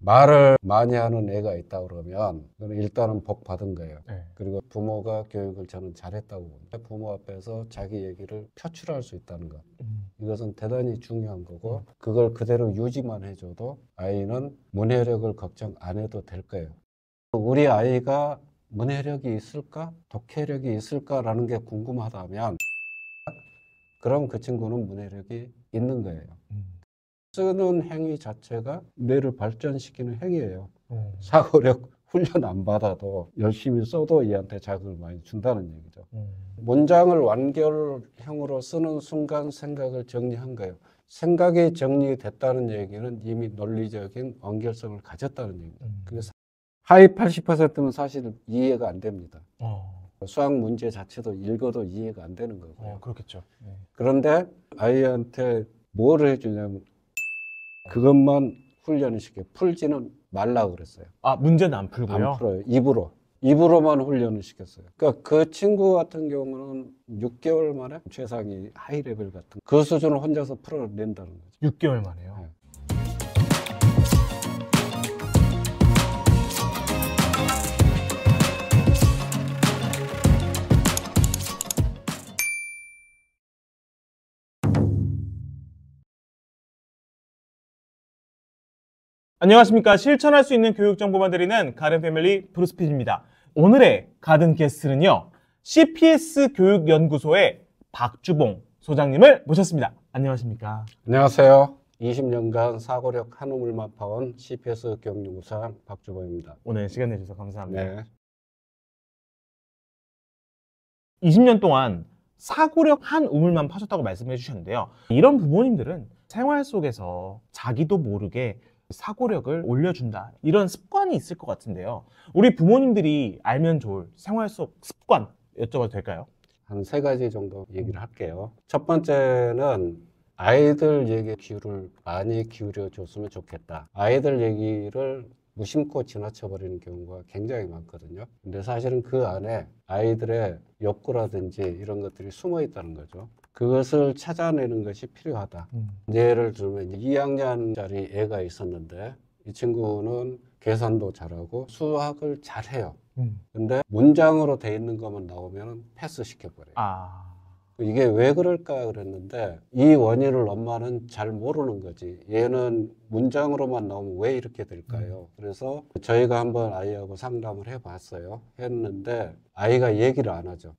말을 많이 하는 애가 있다 그러면 그건 일단은 복 받은 거예요. 네. 그리고 부모가 교육을 저는 잘했다고 봅니다. 부모 앞에서 자기 얘기를 표출할 수 있다는 것. 이것은 대단히 중요한 거고 그걸 그대로 유지만 해줘도 아이는 문해력을 걱정 안 해도 될 거예요. 우리 아이가 문해력이 있을까? 독해력이 있을까라는 게 궁금하다면 그럼 그 친구는 문해력이 있는 거예요. 쓰는 행위 자체가 뇌를 발전시키는 행위예요. 사고력 훈련 안 받아도 열심히 써도 얘한테 자극을 많이 준다는 얘기죠. 문장을 완결형으로 쓰는 순간 생각을 정리한 거예요. 생각이 정리됐다는 얘기는 이미 논리적인 완결성을 가졌다는 얘기죠. 그래서 하위 80%는 사실 이해가 안 됩니다. 수학 문제 자체도 읽어도 이해가 안 되는 거고요. 그렇겠죠. 네. 그런데 아이한테 뭘 해주냐면 그것만 훈련을 시켜요. 풀지는 말라고 그랬어요. 아, 문제는 안 풀고요? 안 풀어요. 입으로만 훈련을 시켰어요. 그러니까 그 친구 같은 경우는 6개월 만에 최상위 하이 레벨 같은 그 수준을 혼자서 풀어낸다는 거죠. 6개월 만에요? 네. 안녕하십니까. 실천할 수 있는 교육 정보만 드리는 가든 패밀리 브루스피디입니다. 오늘의 가든 게스트는요, CPS 교육연구소의 박주봉 소장님을 모셨습니다. 안녕하십니까. 안녕하세요. 20년간 사고력 한 우물만 파온 CPS 교육연구소장 박주봉입니다. 오늘 시간 내주셔서 감사합니다. 네. 20년 동안 사고력 한 우물만 파셨다고 말씀해 주셨는데요. 이런 부모님들은 생활 속에서 자기도 모르게 사고력을 올려준다, 이런 습관이 있을 것 같은데요. 우리 부모님들이 알면 좋을 생활 속 습관 여쭤봐도 될까요? 한 3가지 정도 얘기를 할게요. 첫 번째는 아이들 얘기에 귀를 많이 기울여 줬으면 좋겠다. 아이들 얘기를 무심코 지나쳐버리는 경우가 굉장히 많거든요. 근데 사실은 그 안에 아이들의 욕구라든지 이런 것들이 숨어 있다는 거죠. 그것을 찾아내는 것이 필요하다. 예를 들면 2학년짜리 애가 있었는데 이 친구는 계산도 잘하고 수학을 잘해요. 근데 문장으로 돼 있는 것만 나오면 패스시켜버려요. 이게 왜 그럴까 그랬는데 이 원인을 엄마는 잘 모르는 거지. 얘는 문장으로만 나오면 왜 이렇게 될까요? 그래서 저희가 한번 아이하고 상담을 해봤어요. 했는데 아이가 얘기를 안 하죠.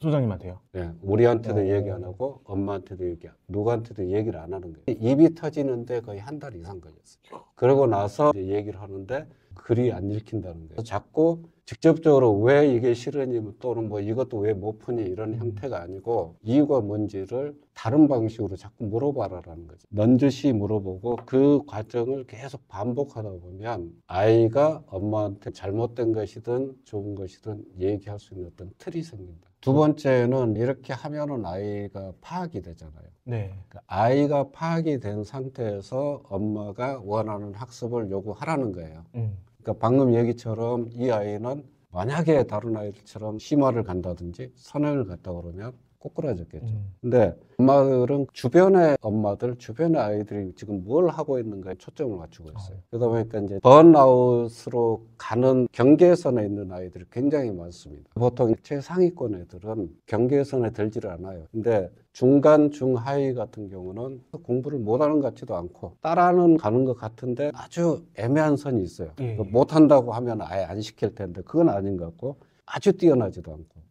소장님한테요? 네, 우리한테도 얘기 안 하고 엄마한테도 누구한테도 얘기를 안 하는 거예요. 입이 터지는데 거의 한 달 이상 걸렸어요. 그러고 나서 이제 얘기를 하는데 글이 안 읽힌다는 거예요. 자꾸 직접적으로 왜 이게 싫으니 또는 뭐 이것도 왜 못 푸니 이런 형태가 아니고 이유가 뭔지를 다른 방식으로 자꾸 물어봐라라는 거죠. 넌지시 물어보고 그 과정을 계속 반복하다 보면 아이가 엄마한테 잘못된 것이든 좋은 것이든 얘기할 수 있는 어떤 틀이 생긴다. 두 번째는 이렇게 하면은 아이가 파악이 되잖아요. 네. 아이가 파악이 된 상태에서 엄마가 원하는 학습을 요구하라는 거예요. 그러니까 방금 얘기처럼 이 아이는 만약에 다른 아이들처럼 심화를 간다든지 선행을 갔다 그러면 꼬꾸라졌겠죠. 근데 엄마들은 주변의 엄마들, 주변의 아이들이 지금 뭘 하고 있는가에 초점을 맞추고 있어요. 그러다 보니까 이제 번아웃으로 가는 경계선에 있는 아이들이 굉장히 많습니다. 보통 최상위권 애들은 경계선에 들지를 않아요. 근데 중간, 중하위 같은 경우는 공부를 못하는 것 같지도 않고 따라는 가는 것 같은데 아주 애매한 선이 있어요. 못한다고 하면 아예 안 시킬 텐데 그건 아닌 것 같고 아주 뛰어나지도 않고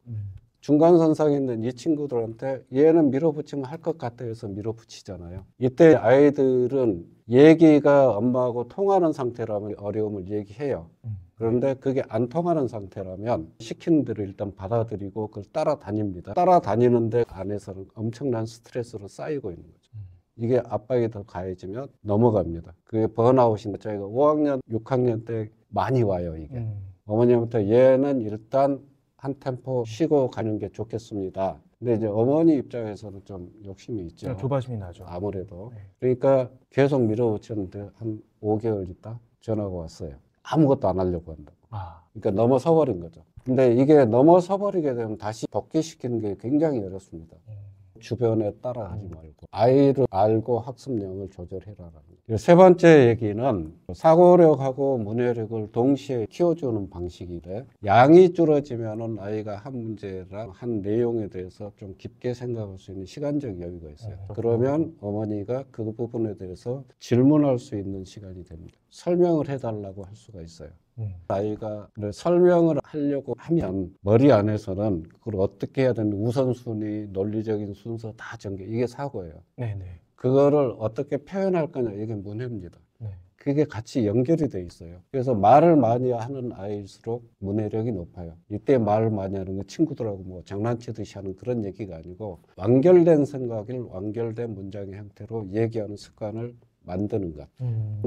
중간선상에 있는 이 친구들한테 얘는 밀어붙이면 할 것 같아 해서 밀어붙이잖아요. 이때 아이들은 얘기가 엄마하고 통하는 상태라면 어려움을 얘기해요. 그런데 그게 안 통하는 상태라면 시키는 대로 일단 받아들이고 그걸 따라다닙니다. 따라다니는데 안에서는 엄청난 스트레스로 쌓이고 있는 거죠. 이게 압박이 더 가해지면 넘어갑니다. 그게 번아웃인데 저희가 5학년, 6학년 때 많이 와요, 이게. 어머님부터 얘는 일단 한 템포 쉬고 가는 게 좋겠습니다. 근데 이제 어머니 입장에서는 좀 욕심이 있죠. 조바심이 나죠. 아무래도. 그러니까 계속 밀어붙였는데 한 5개월 있다 전화가 왔어요. 아무것도 안 하려고 한다고. 그러니까 넘어서 버린 거죠. 근데 이게 넘어서 버리게 되면 다시 복귀시키는 게 굉장히 어렵습니다. 주변에 따라하지 말고 아이를 알고 학습량을 조절해라라는 거예요. 세 번째 얘기는 사고력하고 문해력을 동시에 키워주는 방식이래. 양이 줄어지면은 아이가 한 문제랑 한 내용에 대해서 좀 깊게 생각할 수 있는 시간적 여유가 있어요. 그러면 어머니가 그 부분에 대해서 질문할 수 있는 시간이 됩니다. 설명을 해달라고 할 수가 있어요. 아이가 설명을 하려고 하면 머리 안에서는 그걸 어떻게 해야 되는 우선순위, 논리적인 순서 다 전개, 이게 사고예요. 네네. 그거를 어떻게 표현할 거냐, 이게 문해입니다. 네. 그게 같이 연결이 돼 있어요. 그래서 말을 많이 하는 아이일수록 문해력이 높아요. 이때 말을 많이 하는 건 친구들하고 뭐 장난치듯이 하는 그런 얘기가 아니고 완결된 생각을 완결된 문장의 형태로 얘기하는 습관을 만드는 것.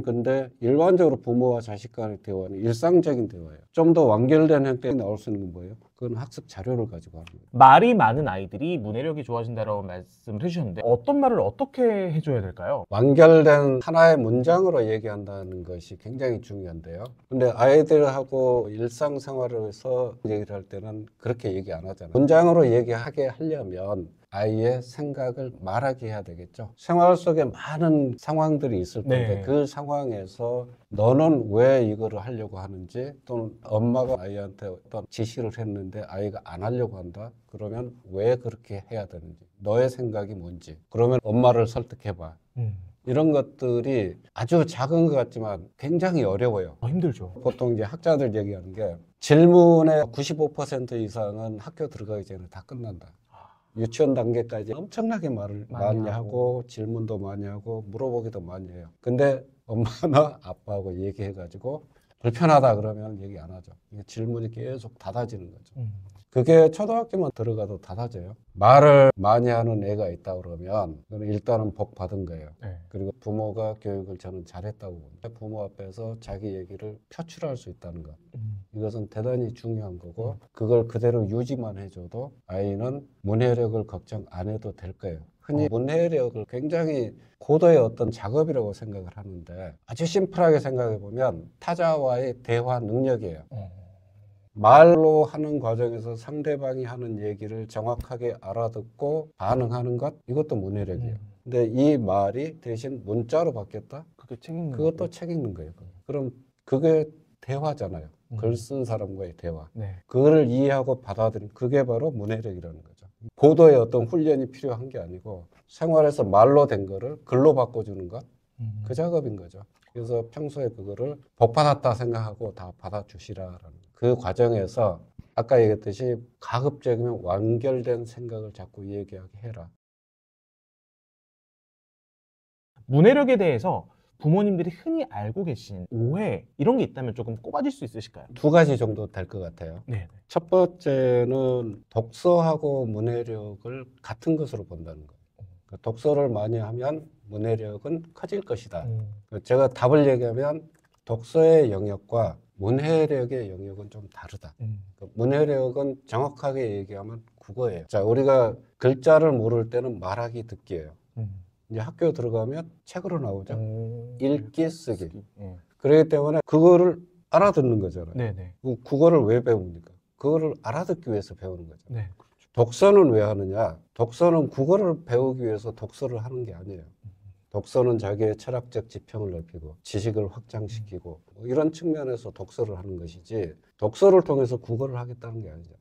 근데 일반적으로 부모와 자식 간의 대화는 일상적인 대화예요. 좀 더 완결된 형태에 나올 수 있는 건 뭐예요? 그건 학습 자료를 가지고 하는 거예요. 말이 많은 아이들이 문해력이 좋아진다라고 말씀을 해주셨는데 어떤 말을 어떻게 해줘야 될까요? 완결된 하나의 문장으로 얘기한다는 것이 굉장히 중요한데요. 근데 아이들하고 일상생활에서 얘기를 할 때는 그렇게 얘기 안 하잖아요. 문장으로 얘기하게 하려면 아이의 생각을 말하게 해야 되겠죠. 생활 속에 많은 상황들이 있을 텐데 네. 그 상황에서 너는 왜 이거를 하려고 하는지, 또는 엄마가 아이한테 어떤 지시를 했는데 아이가 안 하려고 한다. 그러면 왜 그렇게 해야 되는지, 너의 생각이 뭔지, 그러면 엄마를 설득해봐. 이런 것들이 아주 작은 것 같지만 굉장히 어려워요. 힘들죠. 보통 이제 학자들 얘기하는 게 질문의 95% 이상은 학교 들어가기 전에 다 끝난다. 유치원 단계까지 엄청나게 말을 많이 하고 질문도 많이 하고 물어보기도 많이 해요. 근데 엄마나 아빠하고 얘기해가지고 불편하다 그러면 얘기 안 하죠. 질문이 계속 닫아지는 거죠. 그게 초등학교만 들어가도 닫아져요. 말을 많이 하는 애가 있다 그러면 일단은 복 받은 거예요. 네. 그리고 부모가 교육을 저는 잘했다고 봅니다. 부모 앞에서 자기 얘기를 표출할 수 있다는 것. 이것은 대단히 중요한 거고, 그걸 그대로 유지만 해줘도 아이는 문해력을 걱정 안 해도 될 거예요. 흔히 문해력을 굉장히 고도의 어떤 작업이라고 생각을 하는데, 아주 심플하게 생각해 보면 타자와의 대화 능력이에요. 말로 하는 과정에서 상대방이 하는 얘기를 정확하게 알아듣고 반응하는 것, 이것도 문해력이에요. 근데 이 말이 대신 문자로 바뀌었다? 그게 책 읽는 그것도 책 읽는 거예요. 그럼 그게 대화잖아요. 글 쓴 사람과의 대화. 네. 그거를 이해하고 받아들인, 그게 바로 문해력이라는 거죠. 고도의 어떤 훈련이 필요한 게 아니고 생활에서 말로 된 거를 글로 바꿔주는 것, 그 작업인 거죠. 그래서 평소에 그거를 복 받았다 생각하고 다 받아주시라라는 그 과정에서 아까 얘기했듯이 가급적이면 완결된 생각을 자꾸 얘기하게 해라. 문해력에 대해서 부모님들이 흔히 알고 계신 오해 이런 게 있다면 조금 꼽아줄 수 있으실까요? 두 가지 정도 될 것 같아요. 네. 첫 번째는 독서하고 문해력을 같은 것으로 본다는 거예요. 독서를 많이 하면 문해력은 커질 것이다. 제가 답을 얘기하면 독서의 영역과 문해력의 영역은 좀 다르다. 문해력은 정확하게 얘기하면 국어예요. 자, 우리가 글자를 모를 때는 말하기, 듣기예요. 이제 학교 들어가면 책으로 나오죠. 읽기, 쓰기. 그렇기 때문에 그거를 알아듣는 거잖아요. 네네. 국어를 왜 배웁니까? 그거를 알아듣기 위해서 배우는 거죠. 네. 독서는 왜 하느냐? 독서는 국어를 배우기 위해서 독서를 하는 게 아니에요. 독서는 자기의 철학적 지평을 넓히고 지식을 확장시키고 뭐 이런 측면에서 독서를 하는 것이지, 독서를 통해서 국어를 하겠다는 게 아니죠.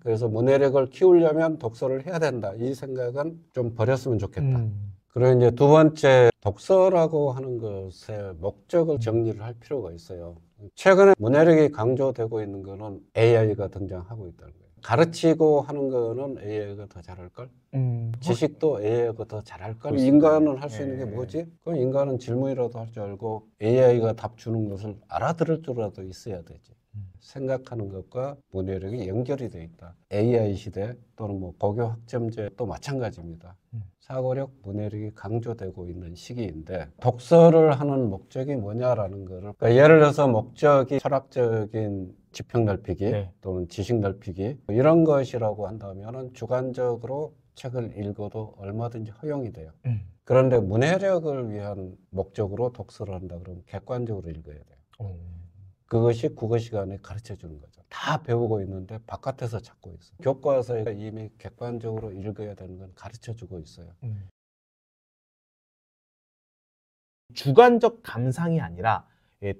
그래서 문해력을 키우려면 독서를 해야 된다. 이 생각은 좀 버렸으면 좋겠다. 그리고 이제 두 번째, 독서라고 하는 것의 목적을 정리를 할 필요가 있어요. 최근에 문해력이 강조되고 있는 거는 AI가 등장하고 있다는 거예요. 가르치고 하는 거는 AI가 더 잘할걸? 지식도 AI가 더 잘할걸? 인간은 할 수 있는 게 뭐지? 그럼 인간은 질문이라도 할 줄 알고 AI가 답 주는 것을 알아들을 줄라도 있어야 되지. 생각하는 것과 문해력이 연결이 돼 있다. AI 시대 또는 뭐 고교 학점제 또 마찬가지입니다. 사고력, 문해력이 강조되고 있는 시기인데, 독서를 하는 목적이 뭐냐라는 거를, 그러니까 예를 들어서 목적이 철학적인 지평 넓히기, 네. 또는 지식 넓히기, 이런 것이라고 한다면은 주관적으로 책을 읽어도 얼마든지 허용이 돼요. 그런데 문해력을 위한 목적으로 독서를 한다 그러면 객관적으로 읽어야 돼요. 그것이 국어 시간에 가르쳐 주는 거죠. 다 배우고 있는데 바깥에서 찾고 있어요. 교과서에 이미 객관적으로 읽어야 되는 건 가르쳐 주고 있어요. 주관적 감상이 아니라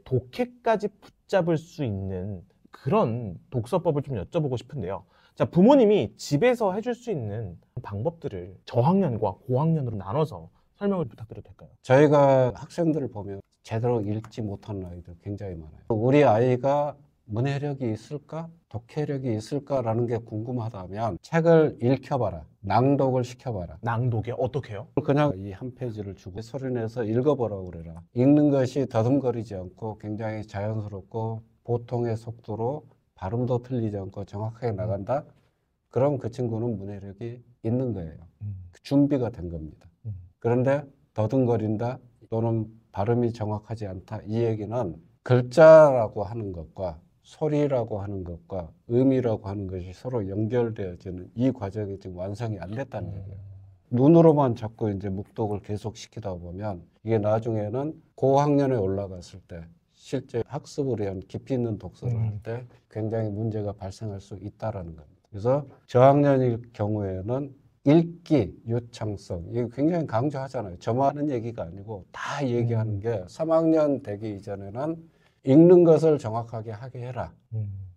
독해까지 붙잡을 수 있는 그런 독서법을 좀 여쭤보고 싶은데요. 자, 부모님이 집에서 해줄 수 있는 방법들을 저학년과 고학년으로 나눠서 설명을 부탁드려도 될까요? 저희가 학생들을 보면 제대로 읽지 못하는 아이들 굉장히 많아요. 우리 아이가 문해력이 있을까? 독해력이 있을까라는 게 궁금하다면 책을 읽혀봐라. 낭독을 시켜봐라. 낭독에 어떻게요? 그냥 이 한 페이지를 주고 소리내서 읽어보라고 그래라. 읽는 것이 더듬거리지 않고 굉장히 자연스럽고 보통의 속도로 발음도 틀리지 않고 정확하게 나간다? 그럼 그 친구는 문해력이 있는 거예요. 준비가 된 겁니다. 그런데 더듬거린다 또는 발음이 정확하지 않다 이 얘기는 글자라고 하는 것과 소리라고 하는 것과 의미라고 하는 것이 서로 연결되어지는 이 과정이 지금 완성이 안 됐다는 얘기예요. 눈으로만 자꾸 이제 묵독을 계속 시키다 보면 이게 나중에는 고학년에 올라갔을 때 실제 학습을 위한 깊이 있는 독서를 할 때 굉장히 문제가 발생할 수 있다라는 겁니다. 그래서 저학년일 경우에는 읽기, 유창성, 이거 굉장히 강조하잖아요. 저만 하는 얘기가 아니고 다 얘기하는 게 3학년 되기 이전에는 읽는 것을 정확하게 하게 해라.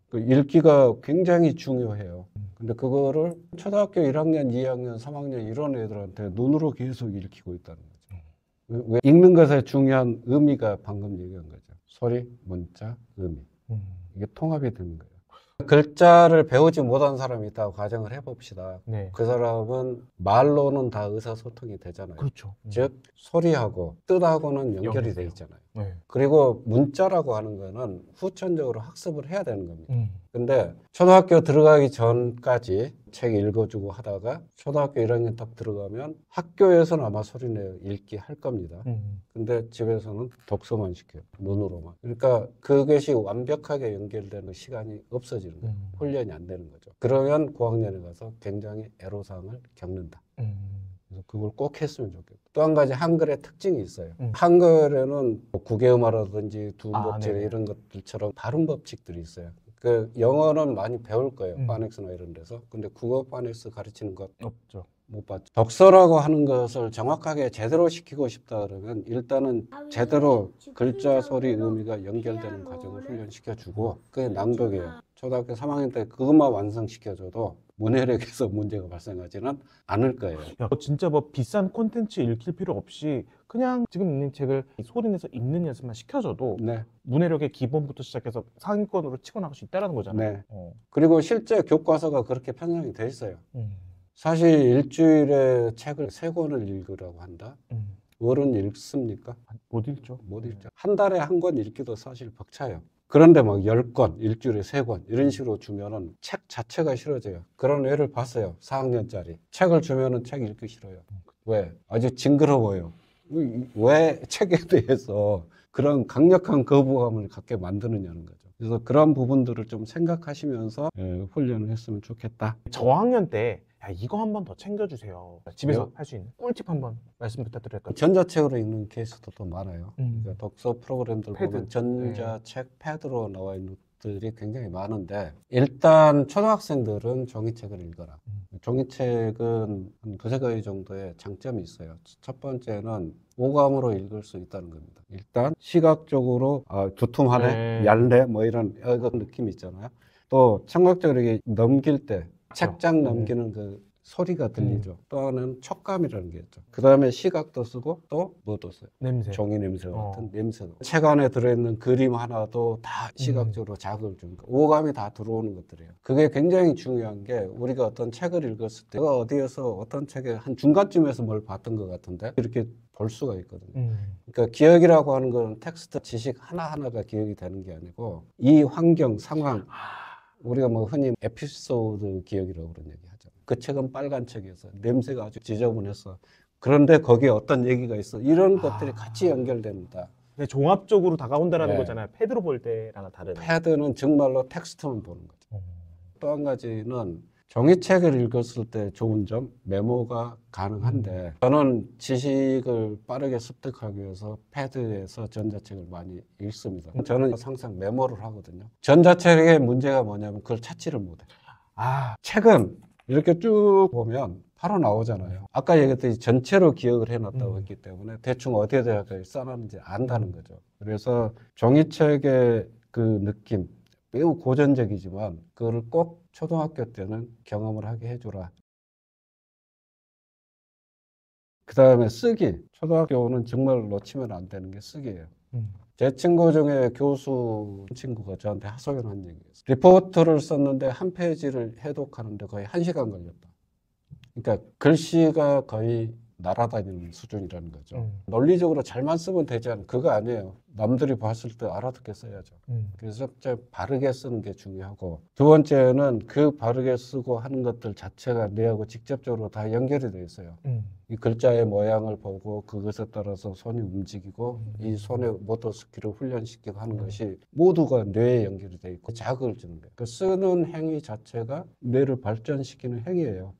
그 읽기가 굉장히 중요해요. 근데 그거를 초등학교 1학년, 2학년, 3학년 이런 애들한테 눈으로 계속 읽히고 있다는 거죠. 왜 읽는 것의 중요한 의미가 방금 얘기한 거죠. 소리, 문자, 의미. 이게 통합이 되는 거예요. 글자를 배우지 못한 사람이 있다고 가정을 해봅시다. 네. 그 사람은 말로는 다 의사소통이 되잖아요. 그렇죠. 즉 소리하고 뜻하고는 연결이 연결돼요. 돼 있잖아요. 네. 그리고 문자라고 하는 거는 후천적으로 학습을 해야 되는 겁니다. 근데 초등학교 들어가기 전까지 책 읽어주고 하다가 초등학교 1학년 딱 들어가면 학교에서는 아마 소리내어 읽기 할 겁니다. 근데 집에서는 독서만 시켜요. 눈으로만. 그러니까 그것이 완벽하게 연결되는 시간이 없어지는 거예요. 훈련이 안 되는 거죠. 그러면 고학년에 가서 굉장히 애로사항을 겪는다. 그래서 그걸 꼭 했으면 좋겠고. 또 한 가지 한글의 특징이 있어요. 한글에는 뭐 국외음화라든지 두음법칙 네네. 이런 것들처럼 발음 법칙들이 있어요. 그 영어는 많이 배울 거예요. 파넥스나 이런 데서. 근데 국어 파넥스 가르치는 것 없죠. 못 봤죠. 독서라고 하는 것을 정확하게 제대로 시키고 싶다 그러면 일단은 제대로 글자, 소리, 의미가 연결되는 과정을 훈련시켜주고 그게 낭독이에요. 초등학교 3학년 때 그것만 완성시켜줘도 문해력에서 문제가 발생하지는 않을 거예요. 야, 진짜 뭐 비싼 콘텐츠 읽힐 필요 없이 그냥 지금 읽는 책을 소리내서 읽는 연습만 시켜줘도 네. 문해력의 기본부터 시작해서 상위권으로 치고 나갈 수 있다는 거잖아요. 네. 그리고 실제 교과서가 그렇게 편성이 돼 있어요. 음. 사실 일주일에 책을 3권을 읽으라고 한다? 어른 읽습니까? 못 읽죠. 못 읽죠. 한 달에 한 권 읽기도 사실 벅차요. 그런데 막 10권, 일주일에 3권 이런 식으로 주면은 책 자체가 싫어져요. 그런 애를 봤어요. 4학년짜리. 책을 주면은 책 읽기 싫어요. 왜? 아주 징그러워요. 왜 책에 대해서 그런 강력한 거부감을 갖게 만드느냐는 거죠. 그래서 그런 부분들을 좀 생각하시면서 훈련을 했으면 좋겠다. 저학년 때 야, 이거 한 번 더 챙겨주세요. 집에서 네. 할 수 있는 꿀팁 한번 말씀 부탁드릴까요? 전자책으로 읽는 케이스도 또 많아요. 그러니까 독서 프로그램들 패드. 보면 전자책 패드로 나와 있는 것들이 굉장히 많은데 일단 초등학생들은 종이책을 읽어라. 종이책은 한 두세 가지 정도의 장점이 있어요. 첫 번째는 오감으로 읽을 수 있다는 겁니다. 일단 시각적으로 두툼하네, 얇네 뭐 이런 느낌이 있잖아요. 또 청각적으로 이게 넘길 때 책장 넘기는 그 소리가 들리죠. 또 하나는 촉감이라는 게 있죠. 그 다음에 시각도 쓰고 또 뭐도 써요. 냄새. 종이 냄새 같은 냄새도. 책 안에 들어있는 그림 하나도 다 시각적으로 자극을 줍니다. 오감이 다 들어오는 것들이에요. 그게 굉장히 중요한 게 우리가 어떤 책을 읽었을 때 어디에서 어떤 책에 한 중간쯤에서 뭘 봤던 것 같은데 이렇게 볼 수가 있거든요. 그러니까 기억이라고 하는 건 텍스트 지식 하나하나가 기억이 되는 게 아니고 이 환경, 상황 우리가 뭐 흔히 에피소드 기억이라고 그런 얘기 하죠. 그 책은 빨간 책이어서 냄새가 아주 지저분해서 그런데 거기에 어떤 얘기가 있어 이런 것들이 같이 연결됩니다. 근데 종합적으로 다가온다는 네. 거잖아요. 패드로 볼 때랑은 다른. 패드는 정말로 텍스트만 보는 거죠. 또 한 가지는 종이책을 읽었을 때 좋은 점, 메모가 가능한데 저는 지식을 빠르게 습득하기 위해서 패드에서 전자책을 많이 읽습니다. 저는 항상 메모를 하거든요. 전자책의 문제가 뭐냐면 그걸 찾지를 못해요. 책은 이렇게 쭉 보면 바로 나오잖아요. 아까 얘기했듯이 전체로 기억을 해놨다고 했기 때문에 대충 어디에다가 써놨는지 안다는 거죠. 그래서 종이책의 그 느낌, 매우 고전적이지만 그거를 꼭 초등학교 때는 경험을 하게 해주라. 그 다음에 쓰기. 초등학교는 정말 놓치면 안 되는 게 쓰기예요. 제 친구 중에 교수 친구가 저한테 하소연한 얘기예요. 리포트를 썼는데 한 페이지를 해독하는데 거의 1시간 걸렸다. 그러니까 글씨가 거의 날아다니는 수준이라는 거죠. 논리적으로 잘만 쓰면 되지 않아요. 그거 아니에요. 남들이 봤을 때 알아듣게 써야죠. 그래서 바르게 쓰는 게 중요하고, 두 번째는 그 바르게 쓰고 하는 것들 자체가 뇌하고 직접적으로 다 연결이 돼 있어요. 이 글자의 모양을 보고 그것에 따라서 손이 움직이고 이 손의 모터 스킬을 훈련시키고 하는 것이 모두가 뇌에 연결이 돼 있고 자극을 주는 거예요. 그 쓰는 행위 자체가 뇌를 발전시키는 행위예요.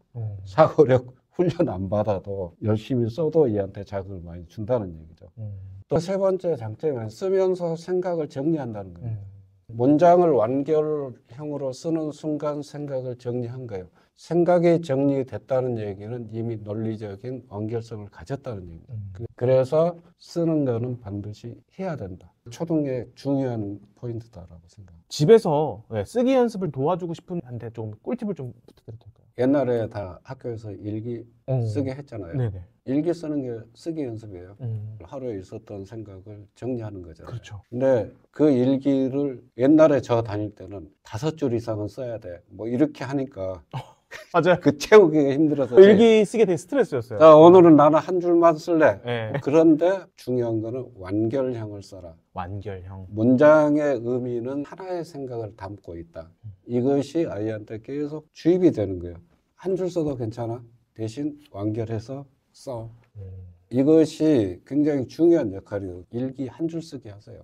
사고력 훈련 안 받아도 열심히 써도 얘한테 자극을 많이 준다는 얘기죠. 또 세 번째 장점은 쓰면서 생각을 정리한다는 거예요. 문장을 완결형으로 쓰는 순간 생각을 정리한 거예요. 생각이 정리됐다는 얘기는 이미 논리적인 완결성을 가졌다는 얘기입니다. 그래서 쓰는 거는 반드시 해야 된다. 초등의 중요한 포인트다라고 생각합니다. 집에서 쓰기 연습을 도와주고 싶은 한테 좀 꿀팁을 좀 부탁드려도 될까요? 옛날에 다 학교에서 일기 쓰게 했잖아요. 네네. 일기 쓰는 게 쓰기 연습이에요. 하루에 있었던 생각을 정리하는 거잖아요. 그렇죠. 근데 그 일기를 옛날에 저 다닐 때는 5줄 이상은 써야 돼. 뭐 이렇게 하니까 맞아요. 그 채우기가 힘들어서 일기 쓰게 되게 스트레스였어요. 자, 오늘은 나는 한 줄만 쓸래. 네. 그런데 중요한 거는 완결형을 써라. 완결형. 문장의 의미는 하나의 생각을 담고 있다. 이것이 아이한테 계속 주입이 되는 거예요. 한 줄 써도 괜찮아. 대신 완결해서 써. 이것이 굉장히 중요한 역할이에요. 일기 한 줄 쓰게 하세요.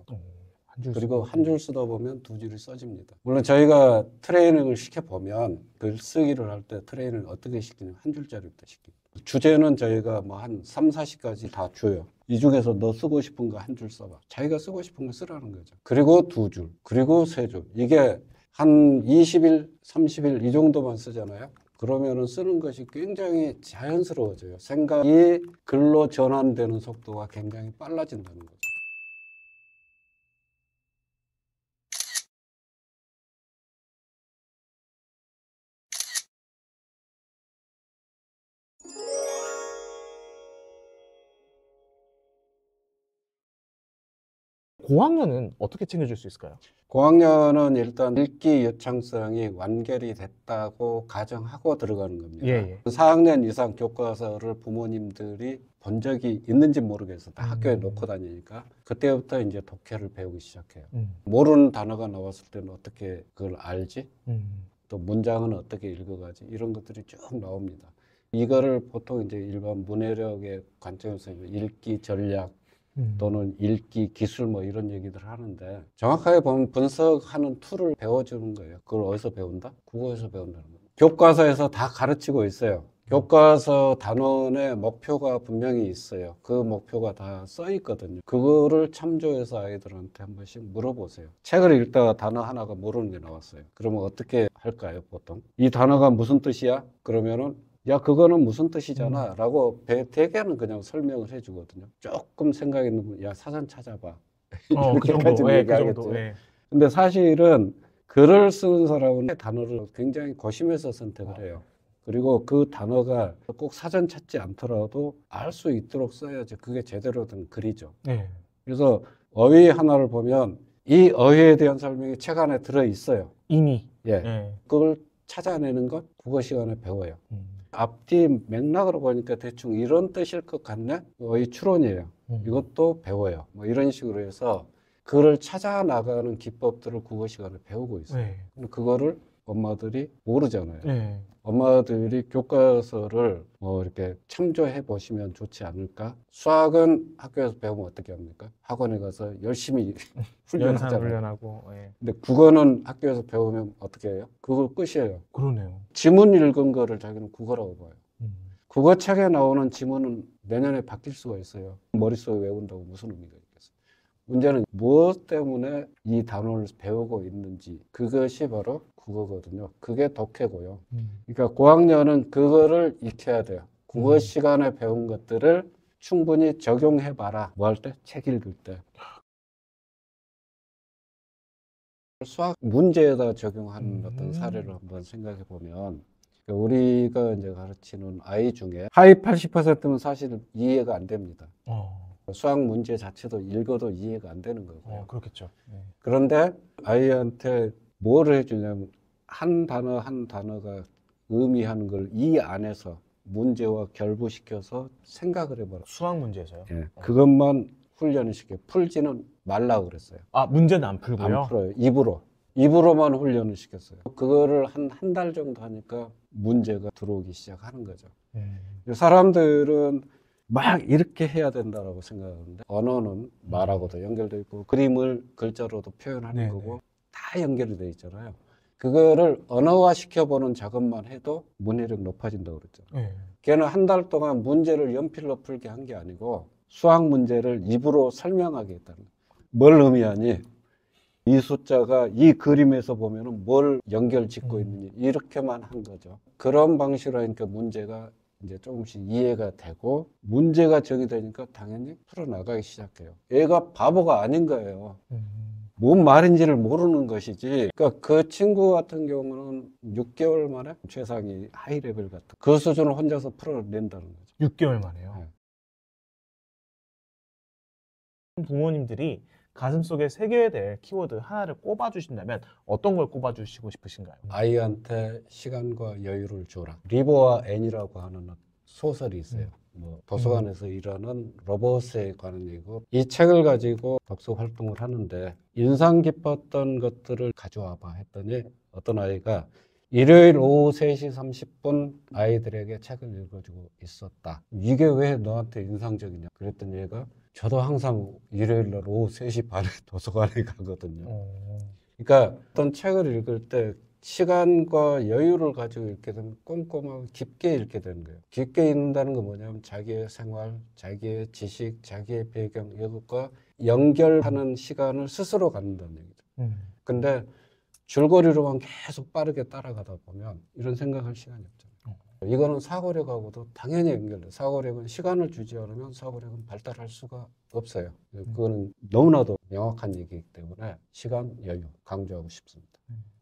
그리고 한 줄 쓰다 보면 2줄이 써집니다. 물론 저희가 트레이닝을 시켜보면 글쓰기를 할 때 트레이닝을 어떻게 시키냐면 한 줄짜리부터 시킵니다. 주제는 저희가 뭐 한 3, 40가지 다 줘요. 이 중에서 너 쓰고 싶은 거 한 줄 써봐. 자기가 쓰고 싶은 거 쓰라는 거죠. 그리고 2줄, 그리고 3줄. 이게 한 20일, 30일 이 정도만 쓰잖아요. 그러면은 쓰는 것이 굉장히 자연스러워져요. 생각이 글로 전환되는 속도가 굉장히 빨라진다는 거죠. 고학년은 어떻게 챙겨줄 수 있을까요? 고학년은 일단 읽기 유창성이 완결이 됐다고 가정하고 들어가는 겁니다. 예. 4학년 이상 교과서를 부모님들이 본 적이 있는지 모르겠어. 다 학교에 놓고 다니니까. 그때부터 이제 독해를 배우기 시작해요. 모르는 단어가 나왔을 때는 어떻게 그걸 알지? 또 문장은 어떻게 읽어가지? 이런 것들이 쭉 나옵니다. 이거를 보통 이제 일반 문해력의 관점에서 읽기 전략 또는 읽기 기술 뭐 이런 얘기들 하는데, 정확하게 보면 분석하는 툴을 배워주는 거예요. 그걸 어디서 배운다? 국어에서 배운다는 거예요. 교과서에서 다 가르치고 있어요. 교과서 단원의 목표가 분명히 있어요. 그 목표가 다 써 있거든요. 그거를 참조해서 아이들한테 한 번씩 물어보세요. 책을 읽다가 단어 하나가 모르는 게 나왔어요. 그러면 어떻게 할까요, 보통? 이 단어가 무슨 뜻이야? 그러면은 야, 그거는 무슨 뜻이잖아 라고 대개는 그냥 설명을 해주거든요. 조금 생각이 있는 야, 사전 찾아봐. 그 정도. 그 정도. 근데 사실은 글을 쓰는 사람은 단어를 굉장히 고심해서 선택을 해요. 그리고 그 단어가 꼭 사전 찾지 않더라도 알 수 있도록 써야지 그게 제대로 된 글이죠. 그래서 어휘 하나를 보면 이 어휘에 대한 설명이 책 안에 들어있어요. 이미. 그걸 찾아내는 것 국어 시간에 배워요. 앞뒤 맥락으로 보니까 대충 이런 뜻일 것 같네? 어휘 추론이에요. 이것도 배워요. 뭐 이런 식으로 해서 글을 찾아 나가는 기법들을 국어 시간에 배우고 있어요. 그거를 엄마들이 모르잖아요. 네. 엄마들이 교과서를 뭐 이렇게 참조해 보시면 좋지 않을까? 수학은 학교에서 배우면 어떻게 합니까? 학원에 가서 열심히 연산 훈련하잖아요. 훈련하고. 예. 근데 국어는 학교에서 배우면 어떻게 해요? 그거 끝이에요. 그러네요. 지문 읽은 거를 자기는 국어라고 봐요. 음. 국어책에 나오는 지문은 내년에 바뀔 수가 있어요. 머릿속에 외운다고 무슨 의미가 있겠어요? 문제는 무엇 때문에 이 단어를 배우고 있는지, 그것이 바로 국어거든요. 그게 독해고요. 그러니까 고학년은 그거를 익혀야 돼요. 국어 시간에 배운 것들을 충분히 적용해봐라. 뭐 할 때? 책 읽을 때. 수학 문제에다 적용하는 어떤 사례를 한번 생각해 보면, 우리가 이제 가르치는 아이 중에 하위 80%는 사실 이해가 안 됩니다. 수학 문제 자체도 읽어도 이해가 안 되는 거고요. 그렇겠죠. 네. 그런데 아이한테 뭘 해주냐면 한 단어 한 단어가 의미하는 걸 이 안에서 문제와 결부시켜서 생각을 해봐라. 수학 문제에서요? 예, 그것만 훈련을 시켜. 풀지는 말라 그랬어요. 아, 문제는 안 풀고요? 안 풀어요. 입으로만 훈련을 시켰어요. 그거를 한 달 정도 하니까 문제가 들어오기 시작하는 거죠. 사람들은 막 이렇게 해야 된다고 생각하는데, 언어는 말하고도 연결되어 있고 그림을 글자로도 표현하는 거고 다 연결이 되어 있잖아요. 그거를 언어화 시켜보는 작업만 해도 문해력 높아진다고 그랬잖아요. 걔는 한 달 동안 문제를 연필로 풀게 한 게 아니고 수학 문제를 입으로 설명하게 했다는 거예요. 뭘 의미하니? 이 숫자가 이 그림에서 보면은 뭘 연결 짓고 있는지 이렇게만 한 거죠. 그런 방식으로 하니까 문제가 이제 조금씩 이해가 되고 문제가 정의되니까 당연히 풀어나가기 시작해요. 얘가 바보가 아닌 거예요. 뭔 말인지를 모르는 것이지. 그러니까 그 친구 같은 경우는 6개월 만에 최상위 하이 레벨 같은 그 수준을 혼자서 풀어낸다는 거죠. 6개월 만에요? 네. 부모님들이 가슴속에 새겨야 될 키워드 하나를 꼽아주신다면 어떤 걸 꼽아주시고 싶으신가요? 아이한테 시간과 여유를 줘라. 리버와 앤이라고 하는 소설이 있어요. 뭐 도서관에서 일하는 로봇에 관한 얘기고, 이 책을 가지고 독서 활동을 하는데 인상 깊었던 것들을 가져와 봐 했더니 어떤 아이가 일요일 오후 3시 30분 아이들에게 책을 읽어주고 있었다. 이게 왜 너한테 인상적이냐? 그랬더니 얘가 저도 항상 일요일 날 오후 3시 반에 도서관에 가거든요. 그러니까 어떤 책을 읽을 때 시간과 여유를 가지고 읽게 되면 꼼꼼하고 깊게 읽게 되는 거예요. 깊게 읽는다는 건 뭐냐면 자기의 생활, 자기의 지식, 자기의 배경 이것과 연결하는 시간을 스스로 갖는다는 얘기죠. 근데 줄거리로만 계속 빠르게 따라가다 보면 이런 생각할 시간이 없잖아요. 이거는 사고력하고도 당연히 연결돼요. 사고력은 시간을 주지 않으면 사고력은 발달할 수가 없어요. 그거는 너무나도 명확한 얘기이기 때문에 시간, 여유 강조하고 싶습니다.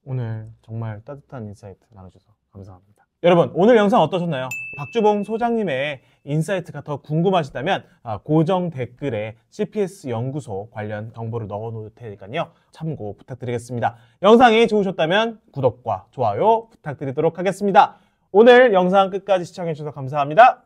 오늘 정말 따뜻한 인사이트 나눠주셔서 감사합니다. 여러분, 오늘 영상 어떠셨나요? 박주봉 소장님의 인사이트가 더 궁금하시다면 고정 댓글에 CPS 연구소 관련 정보를 넣어놓을 테니까요. 참고 부탁드리겠습니다. 영상이 좋으셨다면 구독과 좋아요 부탁드리도록 하겠습니다. 오늘 영상 끝까지 시청해주셔서 감사합니다.